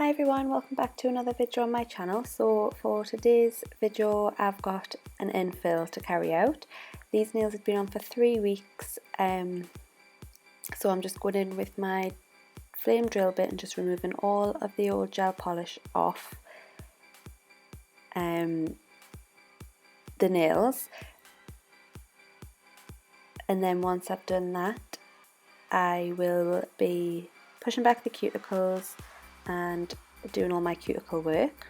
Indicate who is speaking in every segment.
Speaker 1: Hi everyone, welcome back to another video on my channel. So for today's video I've got an infill to carry out. These nails have been on for 3 weeks, so I'm just going in with my flame drill bit and just removing all of the old gel polish off the nails. And then once I've done that, I will be pushing back the cuticles and doing all my cuticle work.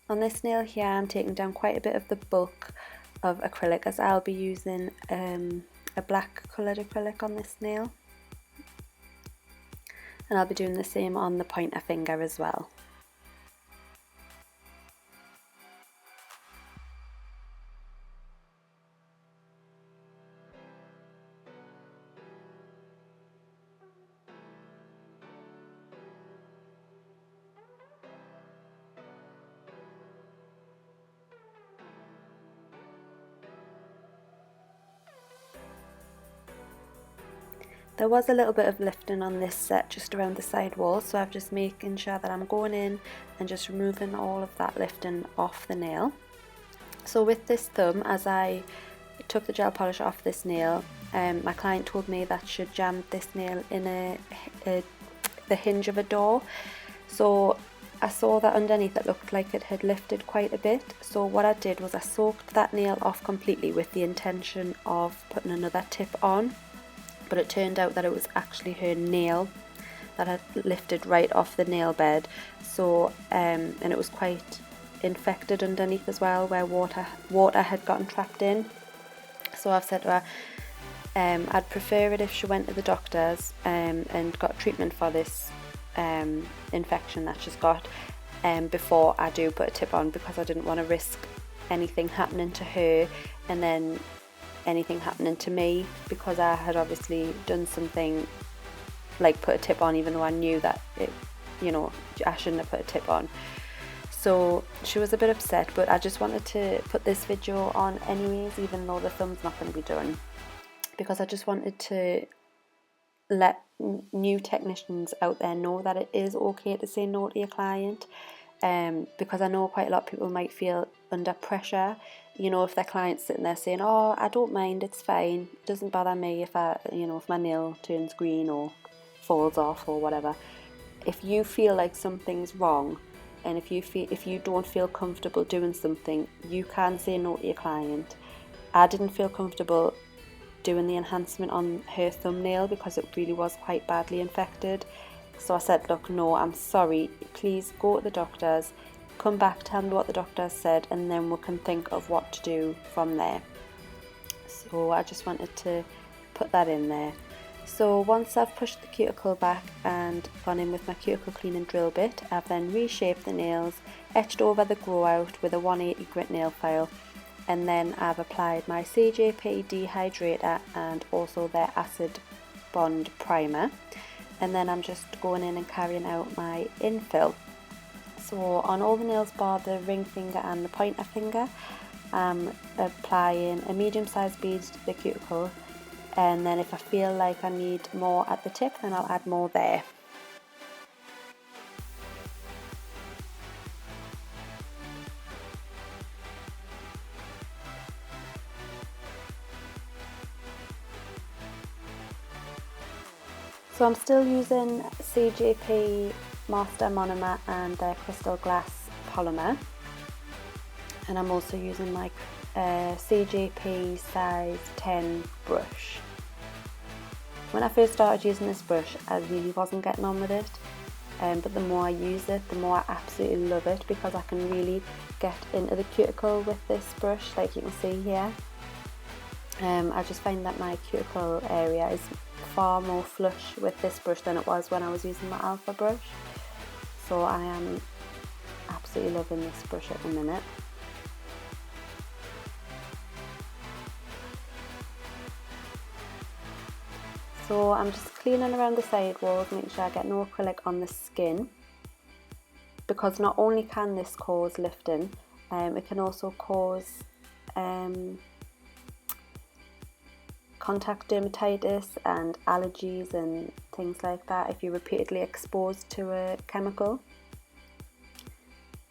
Speaker 1: On this nail here I'm taking down quite a bit of the bulk of acrylic, as I'll be using a black coloured acrylic on this nail, and I'll be doing the same on the pointer finger as well. There was a little bit of lifting on this set just around the side wall, so I'm just making sure that I'm going in and just removing all of that lifting off the nail. So with this thumb, as I took the gel polish off this nail, my client told me that she'd jammed this nail in the hinge of a door. So I saw that underneath it looked like it had lifted quite a bit. So what I did was I soaked that nail off completely with the intention of putting another tip on. But it turned out that it was actually her nail that had lifted right off the nail bed. So and it was quite infected underneath as well, where water had gotten trapped in. So I've said to her I'd prefer it if she went to the doctors and got treatment for this infection that she's got before I do put a tip on, because I didn't want to risk anything happening to her and then anything happening to me, because I had obviously done something like put a tip on, even though I knew that I shouldn't have put a tip on. So she was a bit upset, but I just wanted to put this video on anyways, even though the thumb's not going to be done, because I just wanted to let new technicians out there know that it is okay to say no to your client, because I know quite a lot of people might feel under pressure, if their client's sitting there saying, oh, I don't mind, it's fine, it doesn't bother me if if my nail turns green or falls off or whatever. If you feel like something's wrong, and if you don't feel comfortable doing something, you can say no to your client. I didn't feel comfortable doing the enhancement on her thumbnail because it really was quite badly infected. So I said, look, no, I'm sorry, please go to the doctors, come back, tell me what the doctors said, and then we can think of what to do from there. So I just wanted to put that in there. So once I've pushed the cuticle back and gone in with my cuticle cleaning drill bit, I've then reshaped the nails, etched over the grow out with a 180 grit nail file, and then I've applied my CJP dehydrator and also their acid bond primer, and then I'm just going in and carrying out my infill. So on all the nails bar the ring finger and the pointer finger, I'm applying a medium sized bead to the cuticle, and then if I feel like I need more at the tip, then I'll add more there. So I'm still using CJP Master Monomer and their crystal glass polymer, and I'm also using my CJP size 10 brush. When I first started using this brush, I really wasn't getting on with it, but the more I use it, the more I absolutely love it, because I can really get into the cuticle with this brush, like you can see here. I just find that my cuticle area is far more flush with this brush than it was when I was using my alpha brush. So I am absolutely loving this brush at the minute. So I'm just cleaning around the side walls, making sure I get no acrylic on the skin, because not only can this cause lifting, it can also cause contact dermatitis and allergies and things like that if you're repeatedly exposed to a chemical.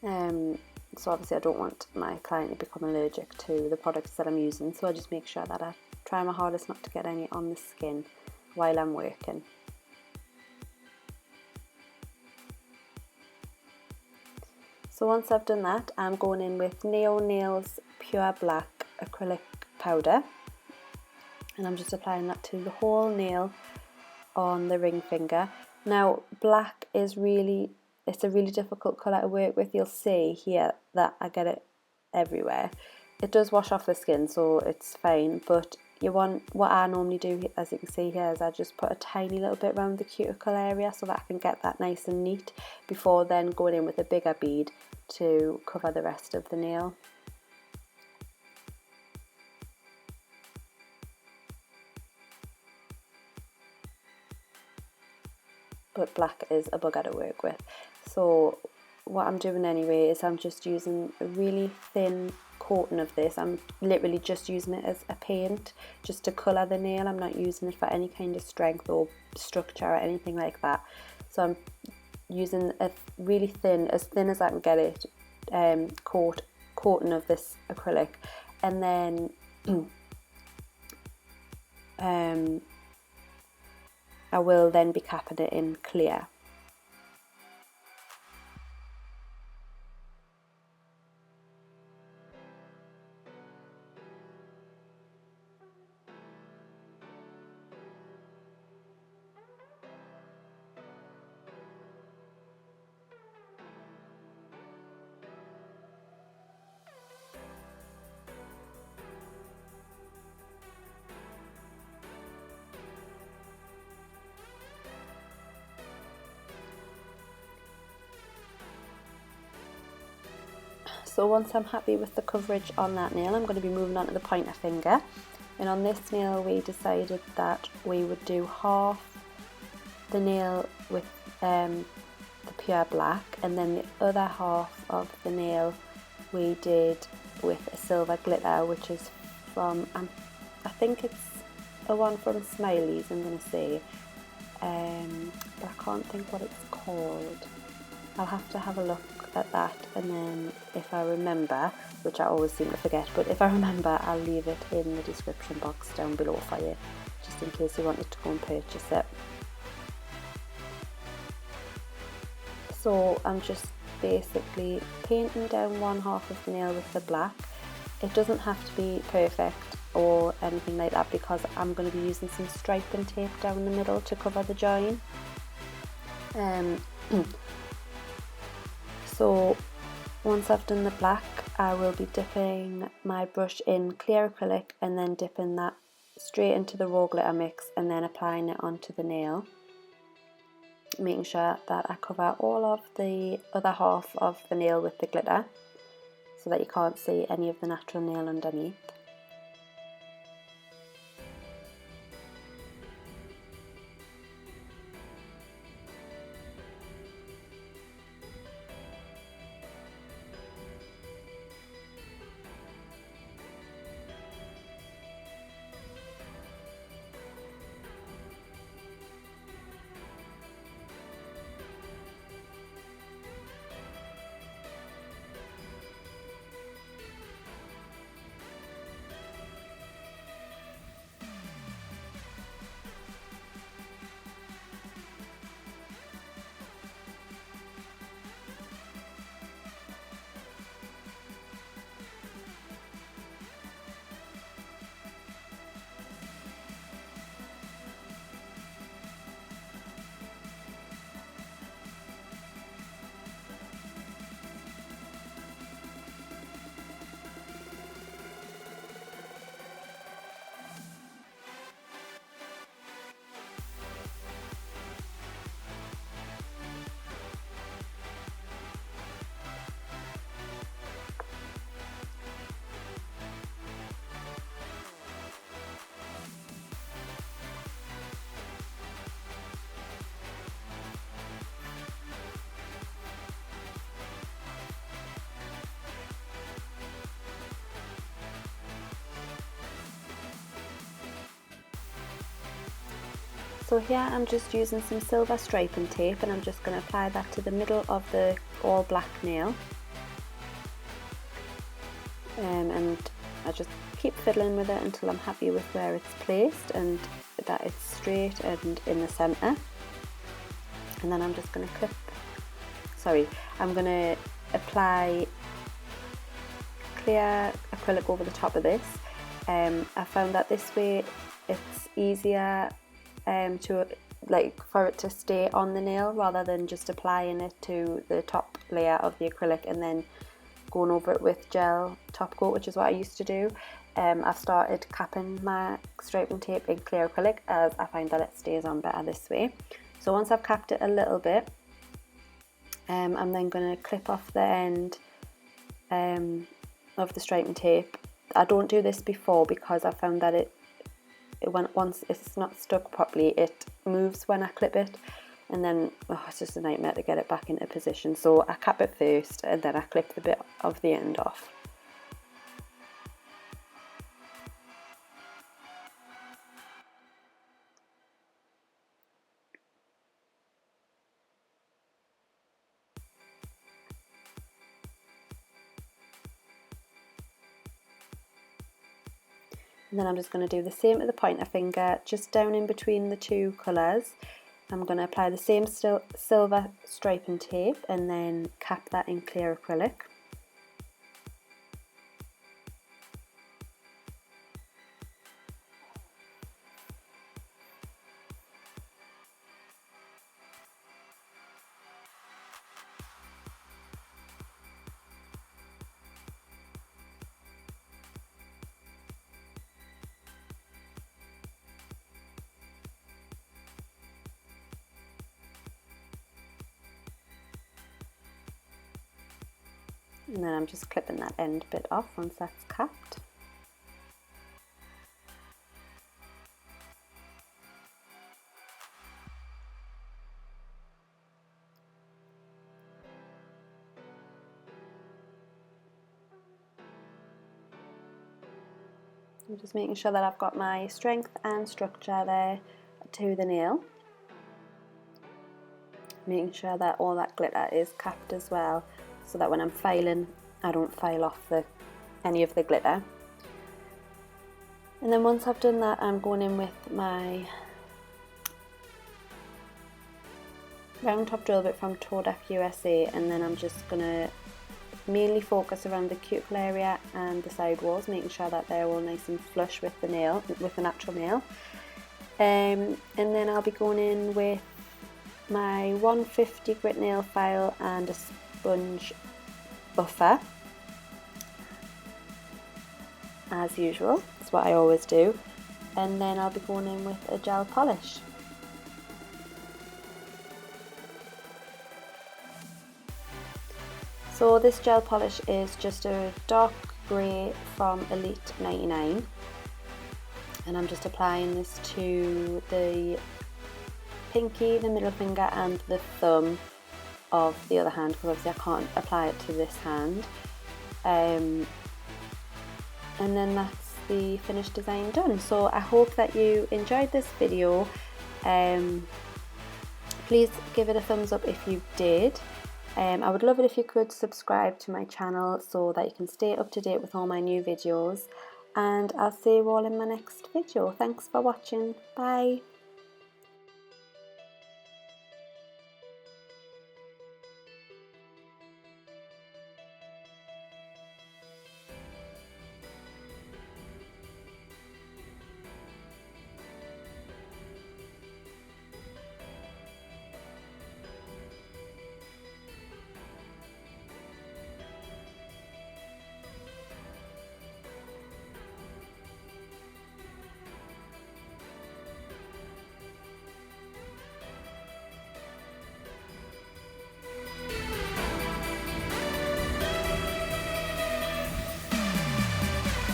Speaker 1: So obviously I don't want my client to become allergic to the products that I'm using, so I just make sure that I try my hardest not to get any on the skin while I'm working. So once I've done that, I'm going in with Neo Nails Pure Black Acrylic Powder, and I'm just applying that to the whole nail on the ring finger. Now black is it's a really difficult colour to work with. You'll see here that I get it everywhere. It does wash off the skin, so it's fine, but what I normally do, as you can see here, is I just put a tiny little bit around the cuticle area so that I can get that nice and neat before then going in with a bigger bead to cover the rest of the nail. But black is a bugger to work with. So what I'm doing anyway is I'm just using a really thin coating of this. I'm literally just using it as a paint just to colour the nail. I'm not using it for any kind of strength or structure or anything like that. So I'm using a really thin, as thin as I can get it, coating of this acrylic, and then I will then be capping it in clear. So once I'm happy with the coverage on that nail, I'm going to be moving on to the pointer finger. And on this nail we decided that we would do half the nail with the pure black, and then the other half of the nail we did with a silver glitter, which is from, I think it's a one from Smiley's, I'm going to say, but I can't think what it's called. I'll have to have a look at that, and then if I remember, which I always seem to forget, but if I remember I'll leave it in the description box down below for you, just in case you wanted to go and purchase it. So I'm just basically painting down one half of the nail with the black. It doesn't have to be perfect or anything like that because I'm going to be using some striping tape down the middle to cover the join. So once I've done the black, I will be dipping my brush in clear acrylic and then dipping that straight into the raw glitter mix and then applying it onto the nail, making sure that I cover all of the other half of the nail with the glitter so that you can't see any of the natural nail underneath. So here I'm just using some silver striping tape and I'm just going to apply that to the middle of the all black nail. And I just keep fiddling with it until I'm happy with where it's placed and that it's straight and in the centre. And then I'm just going to I'm going to apply clear acrylic over the top of this. I found that this way it's easier for it to stay on the nail rather than just applying it to the top layer of the acrylic and then going over it with gel top coat, which is what I used to do. I've started capping my striping tape in clear acrylic as I find that it stays on better this way. So once I've capped it a little bit, I'm then going to clip off the end of the striping tape. I don't do this before because I found that once it's not stuck properly, it moves when I clip it, and then it's just a nightmare to get it back into position. So I cap it first and then I clip the bit of the end off. And then I'm just going to do the same at the pointer finger, just down in between the two colours. I'm going to apply the same silver striping tape and then cap that in clear acrylic. And then I'm just clipping that end bit off once that's capped. I'm just making sure that I've got my strength and structure there to the nail. Making sure that all that glitter is capped as well, so that when I'm filing, I don't file off any of the glitter. And then once I've done that, I'm going in with my round top drill bit from TybZuK USA, and then I'm just going to mainly focus around the cuticle area and the side walls, making sure that they're all nice and flush with the nail, with the natural nail. And then I'll be going in with my 150 grit nail file and a sponge buffer, as usual. That's what I always do. And then I'll be going in with a gel polish. So this gel polish is just a dark grey from Elite 99, and I'm just applying this to the pinky, the middle finger and the thumb of the other hand, because obviously I can't apply it to this hand. And then that's the finished design done. So I hope that you enjoyed this video. Please give it a thumbs up if you did. I would love it if you could subscribe to my channel so that you can stay up to date with all my new videos, and I'll see you all in my next video. Thanks for watching. Bye.